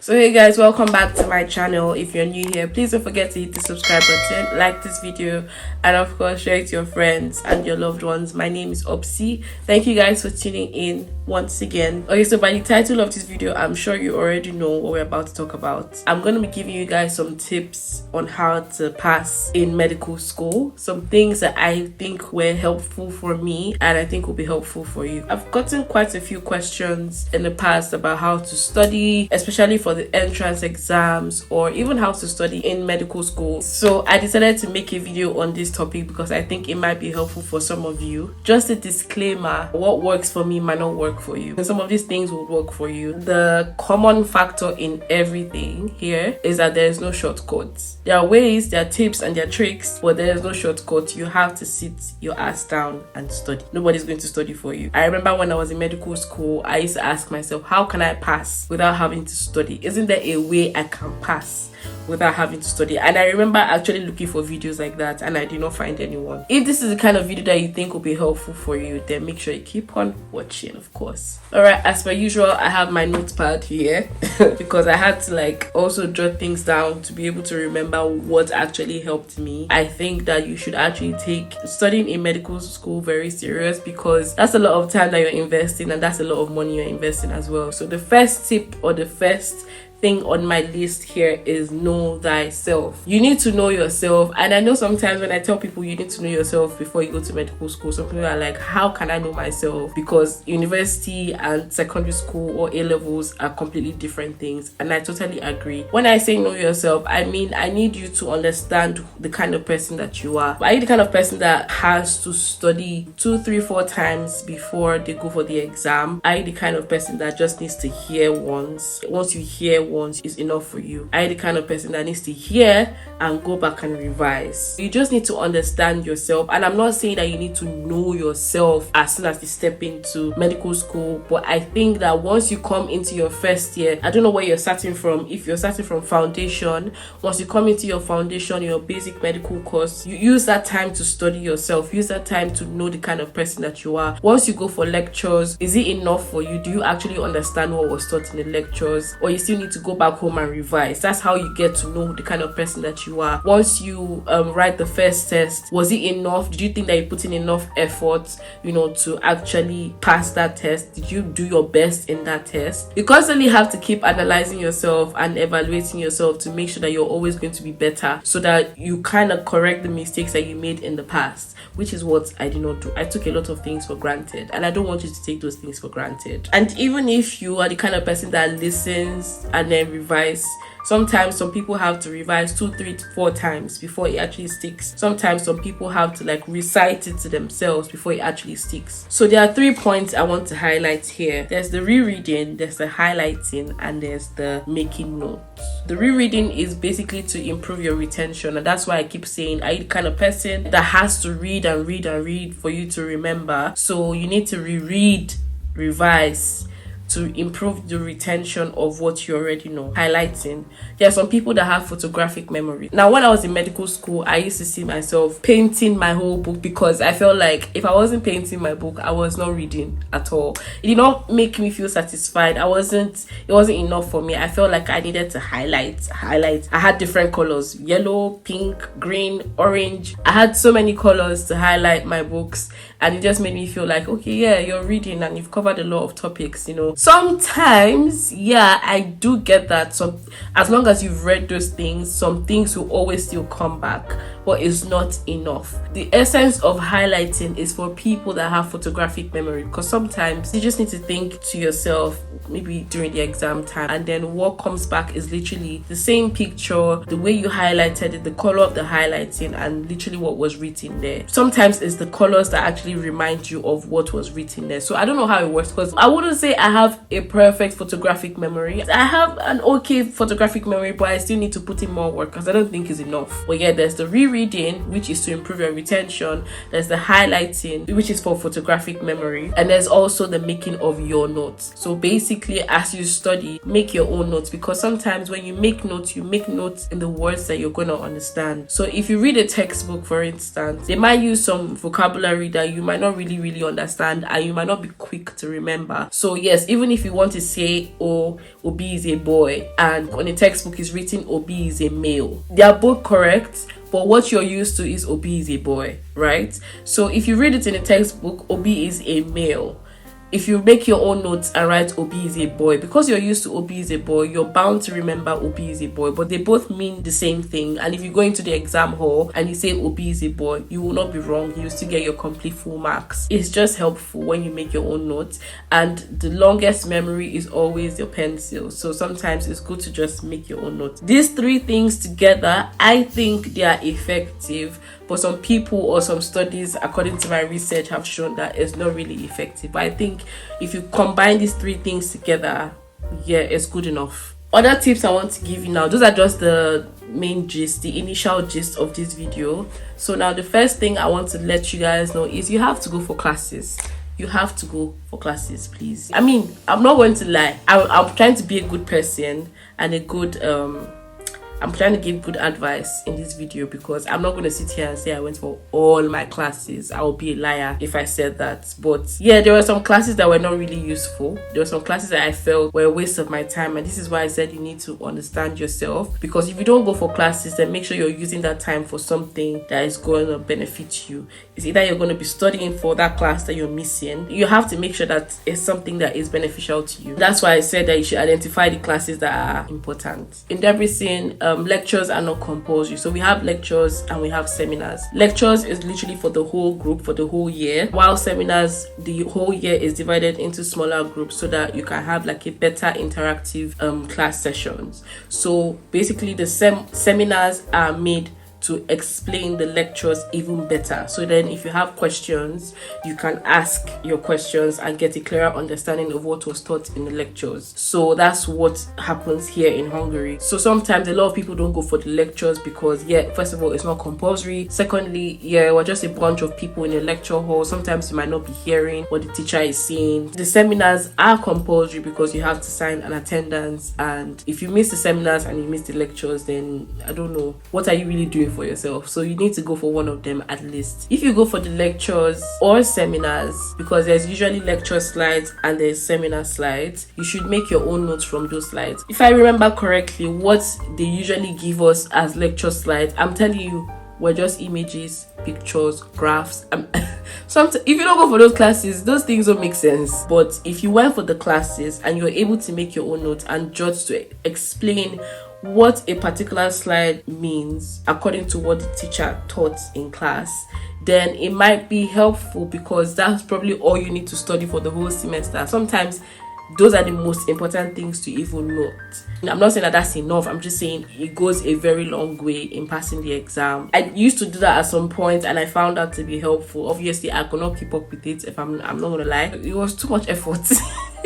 So hey guys, welcome back to my channel. If you're new here, please don't forget to hit the subscribe button, like this video, and of course share it to your friends and your loved ones. My name is Opsi. Thank you guys for tuning in once again. Okay, so by the title of this video, I'm sure you already know what we're about to talk about. I'm going to be giving you guys some tips on how to pass in medical school, some things that I think were helpful for me and I think will be helpful for you. I've gotten quite a few questions in the past about how to study, especially for the entrance exams, or even how to study in medical school. So I decided to make a video on this topic because I think it might be helpful for some of you. Just a disclaimer, what works for me might not work for you, and some of these things will work for you. The common factor in everything here is that there is no shortcuts. There are ways, there are tips and there are tricks, but there is no shortcut. You have to sit your ass down and study. Nobody's going to study for you. I remember when I was in medical school, I used to ask myself, how can I pass without having to study? Isn't there a way I can pass without having to study? And I remember actually looking for videos like that and I did not find anyone. If this is the kind of video that you think will be helpful for you, then make sure you keep on watching, of course. Alright, as per usual, I have my notepad here because I had to also jot things down to be able to remember what actually helped me. I think that you should actually take studying in medical school very serious because that's a lot of time that you're investing and that's a lot of money you're investing as well. So the first tip or the first thing on my list here is know thyself. You need to know yourself, and I know sometimes when I tell people you need to know yourself before you go to medical school, some people are like, how can I know myself? Because university and secondary school or A-levels are completely different things, and I totally agree. When I say know yourself, I mean I need you to understand the kind of person that you are. Are you the kind of person that has to study 2, 3, 4 times before they go for the exam? Are you the kind of person that just needs to hear once you hear once is enough for you? Are you the kind of person that needs to hear and go back and revise? You just need to understand yourself, and I'm not saying that you need to know yourself as soon as you step into medical school, but I think that once you come into your first year, I don't know where you're starting from. If you're starting from foundation, once you come into your foundation, your basic medical course, you use that time to study yourself, use that time to know the kind of person that you are. Once you go for lectures, is it enough for you? Do you actually understand what was taught in the lectures, or you still need to go back home and revise? That's how you get to know the kind of person that you are. Once you write the first test, was it enough? Did you think that you put in enough effort to actually pass that test? Did you do your best in that test? You constantly have to keep analyzing yourself and evaluating yourself to make sure that you're always going to be better, so that you kind of correct the mistakes that you made in the past, which is what I did not do. I took a lot of things for granted, and I don't want you to take those things for granted. And even if you are the kind of person that listens and then revise, sometimes some people have to revise 2, 3, 4 times before it actually sticks. Sometimes some people have to recite it to themselves before it actually sticks. So there are 3 points I want to highlight here. There's the rereading, there's the highlighting, and there's the making notes. The rereading is basically to improve your retention, and that's why I keep saying, are you the kind of person that has to read and read and read for you to remember? So you need to reread, revise, to improve the retention of what you already know. Highlighting. There are some people that have photographic memory. Now, when I was in medical school, I used to see myself painting my whole book because I felt like if I wasn't painting my book, I was not reading at all. It did not make me feel satisfied. It wasn't enough for me. I felt like I needed to highlight. I had different colors: yellow, pink, green, orange. I had so many colors to highlight my books, and it just made me feel like, okay, yeah, you're reading and you've covered a lot of topics. Sometimes, yeah, I do get that. So as long as you've read those things, some things will always still come back, but it's not enough. The essence of highlighting is for people that have photographic memory, because sometimes you just need to think to yourself, maybe during the exam time, and then what comes back is literally the same picture, the way you highlighted it, the color of the highlighting, and literally what was written there. Sometimes it's the colors that actually remind you of what was written there. So I don't know how it works, because I wouldn't say I have a perfect photographic memory. I have an okay photographic memory, but I still need to put in more work because I don't think it's enough. But yeah, there's the reread rereading, which is to improve your retention. There's the highlighting, which is for photographic memory. And there's also the making of your notes. So basically, as you study, make your own notes, because sometimes when you make notes in the words that you're going to understand. So if you read a textbook, for instance, they might use some vocabulary that you might not really understand, and you might not be quick to remember. So yes, even if you want to say, oh, Obi is a boy, and on a textbook is written Obi is a male, they are both correct, but what you're used to is Obi is a boy, right? So if you read it in a textbook, Obi is a male. If you make your own notes and write Obi is a boy, because you're used to Obi is a boy, you're bound to remember Obi is a boy, but they both mean the same thing. And if you go into the exam hall and you say Obi is a boy, you will not be wrong. You still get your complete full marks. It's just helpful when you make your own notes, and the longest memory is always your pencil. So sometimes it's good to just make your own notes. These three things together, I think they are effective. But some people or some studies, according to my research, have shown that it's not really effective. But I think if you combine these three things together, yeah, it's good enough. Other tips I want to give you now, those are just the main gist, the initial gist of this video. So now the first thing I want to let you guys know is you have to go for classes. You have to go for classes, please. I mean, I'm not going to lie. I'm trying to be a good person and a good I'm trying to give good advice in this video, because I'm not going to sit here and say I went for all my classes. I will be a liar if I said that. But yeah, there were some classes that were not really useful. There were some classes that I felt were a waste of my time, and this is why I said you need to understand yourself, because if you don't go for classes, then make sure you're using that time for something that is going to benefit you. It's either you're going to be studying for that class that you're missing. You have to make sure that it's something that is beneficial to you. That's why I said that you should identify the classes that are important. In everything, lectures are not compulsory. So we have lectures and we have seminars. Lectures is literally for the whole group, for the whole year, while seminars, the whole year is divided into smaller groups so that you can have like a better interactive class sessions. So basically the seminars are made to explain the lectures even better. So then if you have questions, you can ask your questions and get a clearer understanding of what was taught in the lectures. So that's what happens here in Hungary. So sometimes a lot of people don't go for the lectures because, yeah, first of all, it's not compulsory. Secondly, yeah, we're just a bunch of people in a lecture hall. Sometimes you might not be hearing what the teacher is saying. The seminars are compulsory because you have to sign an attendance, and if you miss the seminars and you miss the lectures, then I don't know, what are you really doing for yourself? So you need to go for one of them at least. If you go for the lectures or seminars, because there's usually lecture slides and there's seminar slides, you should make your own notes from those slides. If I remember correctly, what they usually give us as lecture slides, I'm telling you, were just images, pictures, graphs. If you don't go for those classes, those things don't make sense. But if you went for the classes and you're able to make your own notes and just to explain what a particular slide means according to what the teacher taught in class, then it might be helpful, because that's probably all you need to study for the whole semester. Sometimes those are the most important things to even note. I'm not saying that that's enough. I'm just saying it goes a very long way in passing the exam. I used to do that at some point and I found that to be helpful. Obviously, I could not keep up with it. If I'm not gonna lie, it was too much effort.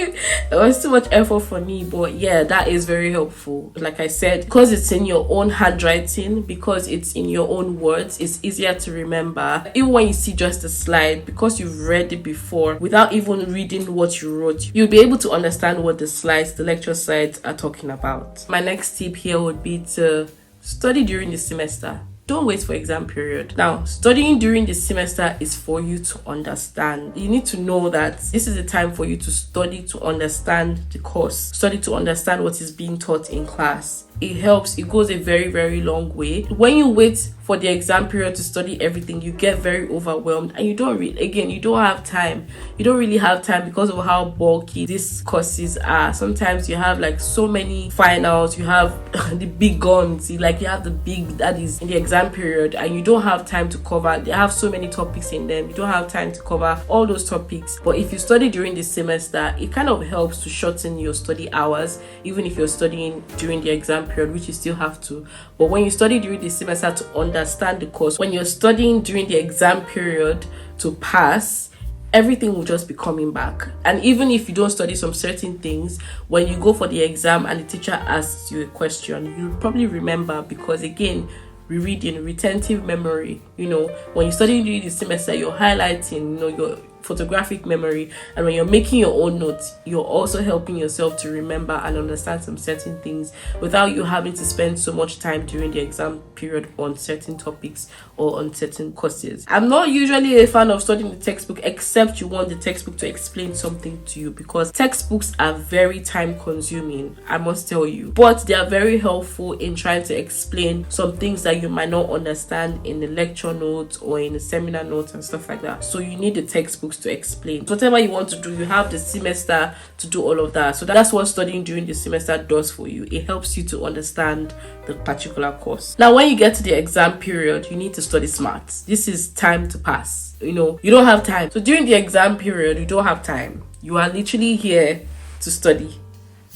It was too much effort for me, but yeah, that is very helpful. Like I said, because it's in your own handwriting, because it's in your own words, it's easier to remember. Even when you see just a slide, because you've read it before without even reading what you wrote, you'll be able to understand what the lecture slides are talking about. My next tip here would be to study during the semester. Don't wait for exam period. Now, studying during the semester is for you to understand. You need to know that this is the time for you to study to understand the course, study to understand what is being taught in class. It helps. It goes a very, very long way. When you wait for the exam period to study everything, you get very overwhelmed and you don't have time. You don't really have time because of how bulky these courses are. Sometimes you have like so many finals, you have the big guns, you have the big daddies in the exam period, and you don't have time to cover. They have so many topics in them. You don't have time to cover all those topics. But if you study during the semester, it kind of helps to shorten your study hours, even if you're studying during the exam period, which you still have to. But when you study during the semester to understand the course, when you're studying during the exam period to pass, everything will just be coming back. And even if you don't study some certain things, when you go for the exam and the teacher asks you a question, you'll probably remember, because again, rereading, retentive memory. When you're studying during the semester, you're highlighting, your photographic memory, and when you're making your own notes, you're also helping yourself to remember and understand some certain things without you having to spend so much time during the exam period on certain topics or on certain courses. I'm not usually a fan of studying the textbook, except you want the textbook to explain something to you, because textbooks are very time consuming, I must tell you, but they are very helpful in trying to explain some things that you might not understand in the lecture notes or in the seminar notes and stuff like that. So you need the textbooks to explain. So whatever you want to do, you have the semester to do all of that. So that's what studying during the semester does for you. It helps you to understand the particular course. Now, when you get to the exam period, you need to study smart. This is time to pass. You don't have time. So during the exam period, you don't have time. You are literally here to study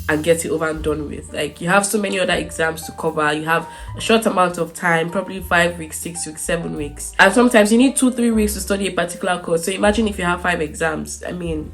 and get it over and done with. Like, you have so many other exams to cover. You have a short amount of time, probably 5 weeks, 6 weeks, 7 weeks, and sometimes you need 2-3 weeks to study a particular course. So imagine if you have 5 exams. I mean,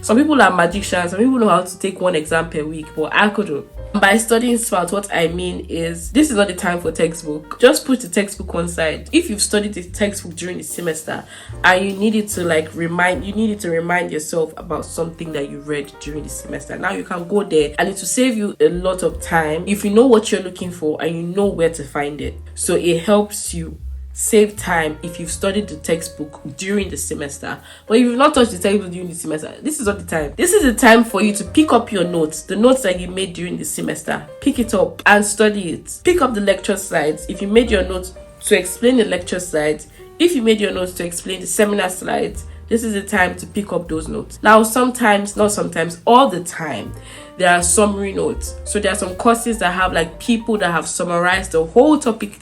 some people are magicians. Some people know how to take 1 exam per week, but I couldn't. By studying smart, what I mean is, this is not the time for textbook. Just put the textbook one side. If you've studied the textbook during the semester and you needed to remind yourself about something that you read during the semester, now you can go there, and it will save you a lot of time if you know what you're looking for and you know where to find it. So it helps you save time if you've studied the textbook during the semester. But if you've not touched the textbook during the semester, this is not the time. This is the time for you to pick up your notes, the notes that you made during the semester. Pick it up and study it. Pick up the lecture slides. If you made your notes to explain the lecture slides, if you made your notes to explain the seminar slides, this is the time to pick up those notes. Now, all the time, there are summary notes. So there are some courses that have like people that have summarized the whole topic.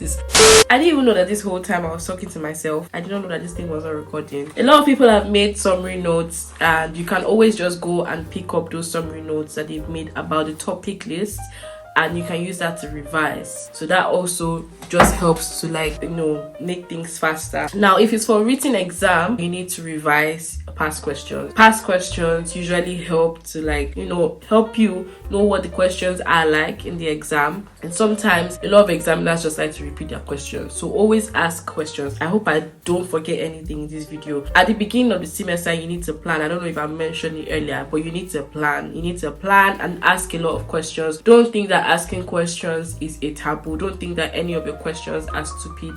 I didn't even know that this whole time I was talking to myself. I did not know that this thing was not recording. A lot of people have made summary notes, and you can always just go and pick up those summary notes that they've made about the topic list, and you can use that to revise. So that also just helps to make things faster. Now, if it's for a written exam, you need to revise past questions. Past questions usually help to help you know what the questions are like in the exam. And sometimes a lot of examiners just like to repeat their questions. So always ask questions. I hope I don't forget anything in this video. At the beginning of the semester, you need to plan. I don't know if I mentioned it earlier, but you need to plan. You need to plan and ask a lot of questions. Don't think that asking questions is a taboo. Don't think that any of your questions are stupid.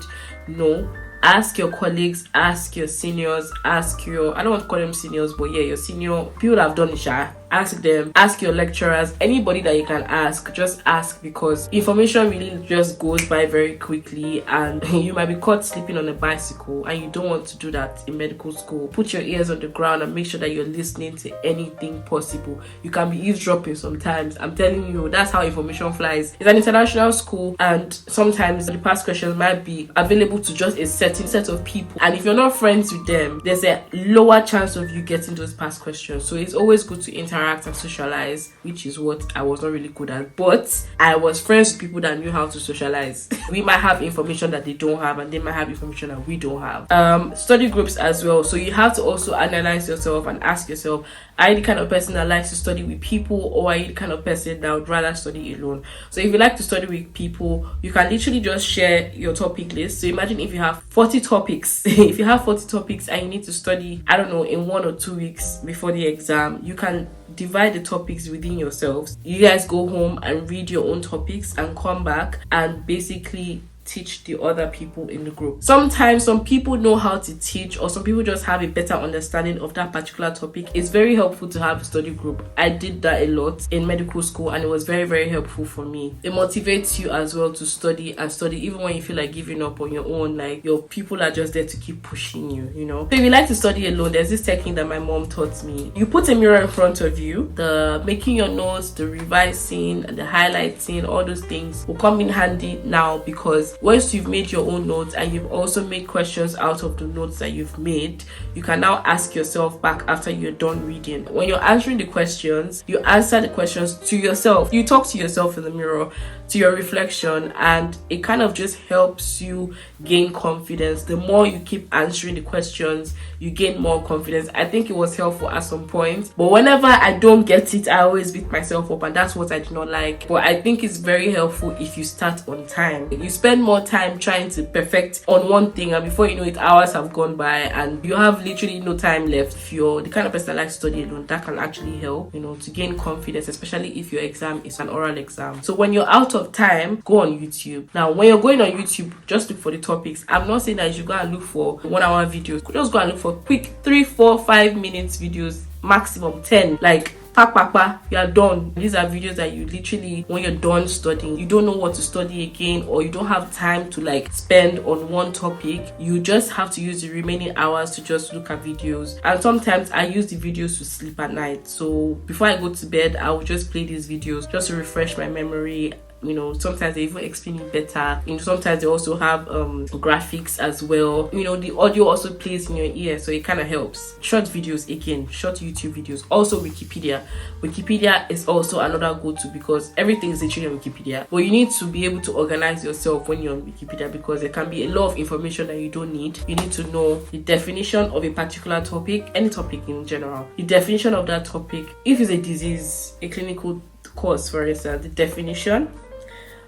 No. Ask your colleagues, ask your seniors, I don't want to call them seniors, but yeah, your senior people that have done it. Ask them, ask your lecturers, anybody that you can ask. Just ask, because information really just goes by very quickly, and you might be caught sleeping on a bicycle, and you don't want to do that in medical school. Put your ears on the ground and make sure that you're listening to anything possible. You can be eavesdropping sometimes. I'm telling you, that's how information flies. It's an international school, and sometimes the past questions might be available to just a certain set of people, and if you're not friends with them, there's a lower chance of you getting those past questions. So it's always good to interact and socialize, which is what I was not really good at, but I was friends with people that knew how to socialize. We might have information that they don't have, and they might have information that we don't have. Study groups as well. So you have to also analyze yourself and ask yourself, are you the kind of person that likes to study with people, or are you the kind of person that would rather study alone? So if you like to study with people, you can literally just share your topic list. So imagine if you have 40 topics. If you have 40 topics and you need to study, I don't know, in 1 or 2 weeks before the exam, you can divide the topics within yourselves. You guys go home and read your own topics and come back and basically teach the other people in the group. Sometimes some people know how to teach, or some people just have a better understanding of that particular topic. It's very helpful to have a study group. I did that a lot in medical school, and it was very, very helpful for me. It motivates you as well to study and study, even when you feel like giving up on your own. Like, your people are just there to keep pushing you, So if you like to study alone, there's this technique that my mom taught me. You put a mirror in front of you. The making your notes, the revising, and the highlighting, all those things will come in handy now, because once you've made your own notes and you've also made questions out of the notes that you've made, you can now ask yourself back after you're done reading. When you're answering the questions, you answer the questions to yourself. You talk to yourself in the mirror, to your reflection, and it kind of just helps you gain confidence. The more you keep answering the questions, you gain more confidence. I think it was helpful at some point, but whenever I don't get it, I always beat myself up, and that's what I do not like. But I think it's very helpful if you start on time. You spend spend more time trying to perfect on one thing, and before you know it, hours have gone by and you have literally no time left. If you're the kind of person that likes to study alone, that can actually help, you know, to gain confidence, especially if your exam is an oral exam. So when you're out of time, go on YouTube. Now when you're going on YouTube, just look for the topics. I'm not saying that you should go and look for 1 hour videos. Just go and look for quick 3, 4, 5 minutes videos, maximum 10. Like pack, you are done. These are videos that you literally, when you're done studying, you don't know what to study again, or you don't have time to like spend on one topic. You just have to use the remaining hours to just look at videos. And sometimes I use the videos to sleep at night. So before I go to bed, I will just play these videos just to refresh my memory. You know, sometimes they even explain it better. You know, sometimes they also have graphics as well. You know, the audio also plays in your ear, so it kind of helps. Short videos, again, short YouTube videos. Also Wikipedia is also another go-to, because everything is literally on Wikipedia, but you need to be able to organize yourself when you're on Wikipedia, because there can be a lot of information that you don't need. You need to know the definition of a particular topic, any topic in general, the definition of that topic. If it's a disease, a clinical cause, for instance, the definition,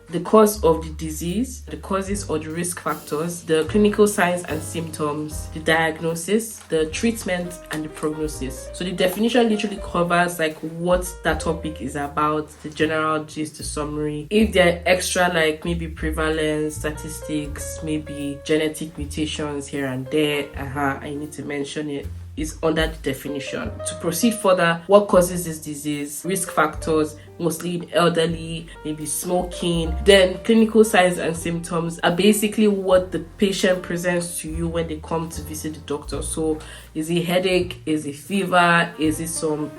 the cause of the disease, the causes or the risk factors, the clinical signs and symptoms, the diagnosis, the treatment, and the prognosis. So the definition literally covers like what that topic is about, the general gist, the summary. If there are extra like maybe prevalence, statistics, maybe genetic mutations here and there, I need to mention it, is under the definition. To proceed further, what causes this disease, risk factors, mostly in elderly, maybe smoking. Then clinical signs and symptoms are basically what the patient presents to you when they come to visit the doctor. So is it headache, is it fever, is it some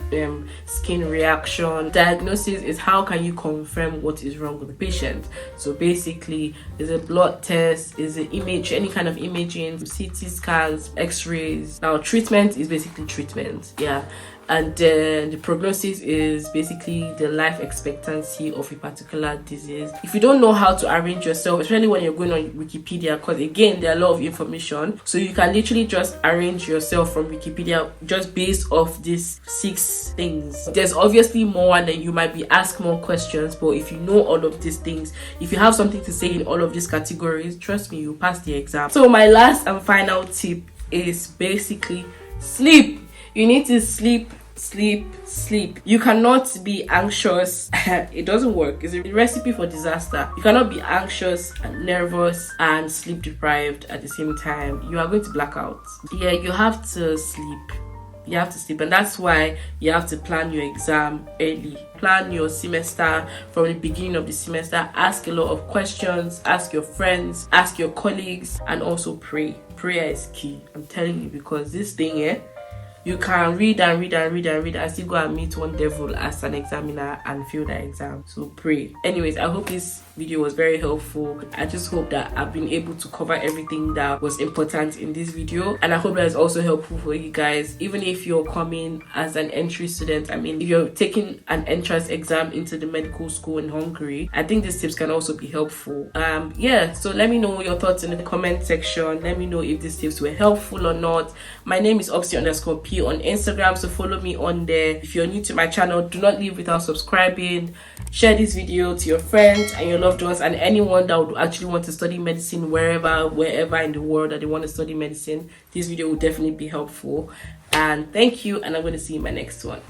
skin reaction? Diagnosis is how can you confirm what is wrong with the patient. So basically, is it blood test, is it image, any kind of imaging, CT scans, x-rays. Now treatment is basically treatment, and then the prognosis is basically the life expectancy of a particular disease. If you don't know how to arrange yourself, especially when you're going on Wikipedia, because again there are a lot of information, so you can literally just arrange yourself from Wikipedia just based off these 6 things. There's obviously more, and then you might be asked more questions, but if you know all of these things, if you have something to say in all of these categories, trust me, you'll pass the exam. So my last and final tip is basically sleep. You need to sleep. You cannot be anxious. It doesn't work. It's a recipe for disaster. You cannot be anxious and nervous and sleep deprived at the same time. You are going to black out. You have to sleep. And that's why you have to plan your exam early. Plan your semester from the beginning of the semester. Ask a lot of questions, ask your friends, ask your colleagues, and also pray. Prayer is key, I'm telling you, because this thing you can read and still go and meet one devil as an examiner and fail that exam. So pray. Anyways, I hope this video was very helpful. I just hope that I've been able to cover everything that was important in this video, and I hope that is also helpful for you guys, even if you're coming as an entry student. I mean, if you're taking an entrance exam into the medical school in Hungary, I think these tips can also be helpful. So let me know your thoughts in the comment section. Let me know if these tips were helpful or not. My name is Opsi_P on Instagram, so follow me on there. If you're new to my channel, do not leave without subscribing. Share this video to your friends and your loved ones, and anyone that would actually want to study medicine wherever in the world that they want to study medicine. This video will definitely be helpful. And thank you, and I'm going to see you in my next one.